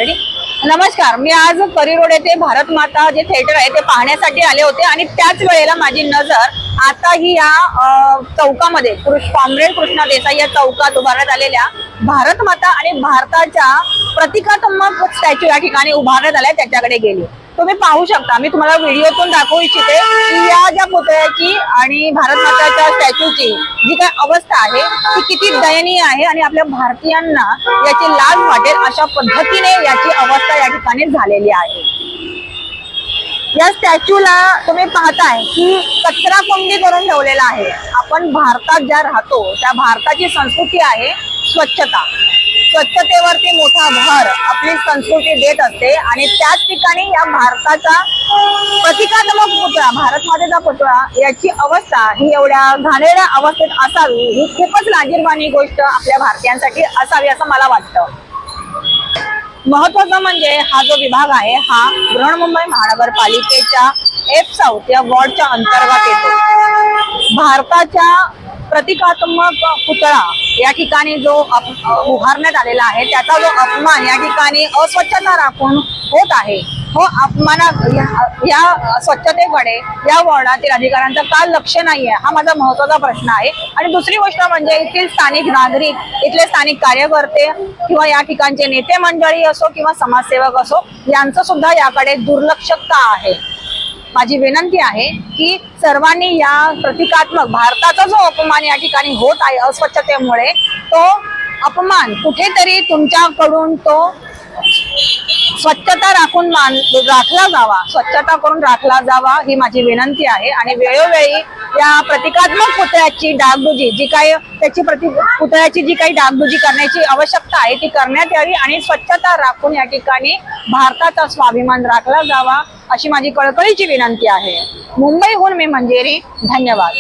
Already. नमस्कार, मी आज परी रोड येथे भारत माता जे थिएटर आहे ते पाहण्यासाठी आले होते आणि त्याच वेळेला माझी नजर आता ही या चौकामध्ये कॉम्रेड कृष्णा देसाई या चौकात उभारण्यात आलेल्या भारत माता आणि भारताच्या प्रतिकात्मक स्टॅच्यू या ठिकाणी उभारण्यात आल्या त्याच्याकडे गेली। तुम्ही पाहू शकता, मी तुम्हाला व्हिडिओतून दाखवू इच्छिते की या ज्या पुतळ्याची आणि भारत माताच्या स्टॅच्यूची जी काय अवस्था आहे ती किती दयनीय आहे आणि आपल्या भारतीयांना याची लाज वाटेल अशा पद्धतीने याची अवस्था या ठिकाणी झालेली आहे। या स्टॅच्यूला तुम्ही पाहताय की कचरा कुंडी करून ठेवलेला आहे। आपण भारतात ज्या राहतो त्या भारताची संस्कृती आहे स्वच्छता। स्वच्छतेवरती मोठा भर आपली संस्कृती देत असते आणि त्याच ठिकाणी या भारताचा प्रतिकात्मक पुतळा, भारत मातेचा पुतळा याची अवस्था ही एवढ्या घाणेरड्या अवस्थेत असावी ही खूपच लाजिरवाणी गोष्ट आपल्या भारतीयांसाठी असावी असं मला वाटतं। महत्वाचं म्हणजे हा जो विभाग आहे हा बृहन्मुंबई महानगरपालिकेच्या एफ साऊथ या वॉर्डच्या अंतर्गत येतो। भारताच्या प्रतिकात्मक पुतळा या ठिकाणी जो उभारण्यात आलेला आहे त्याचा जो अपमान या ठिकाणी अस्वच्छता राखून होत आहे, हो अपमाना या स्वच्छतेकडे या वॉर्डातील अधिकाऱ्यांचं का लक्ष नाहीये हा माझा महत्त्वाचा प्रश्न आहे। आणि दुसरी गोष्ट म्हणजे येथील स्थानिक नागरिक, इथले स्थानिक कार्यकर्ते किंवा या ठिकाणचे नेते मंडळी असो किंवा समाजसेवक असो यांचं सुद्धा याकडे दुर्लक्ष का आहे। माझी विनंती आहे की सर्वांनी या प्रतिकात्मक भारताचा जो अपमान या ठिकाणी होत आहे अस्वच्छतेमुळे तो अपमान कुठेतरी तुमच्याकडून तो स्वच्छता राखून राखला जावा, स्वच्छता करून राखला जावा ही माझी विनंती आहे। आणि वेळोवेळी या प्रतिकात्मक पुतळ्याची डागडुजी जी काही त्याची पुतळ्याची जी काही डागडुजी करण्याची आवश्यकता आहे ती करण्यात यावी आणि स्वच्छता राखून या ठिकाणी भारताचा स्वाभिमान राखला जावा अशी माझी कळकळीची विनंती आहे। मुंबईहून मी मंजिरी, धन्यवाद।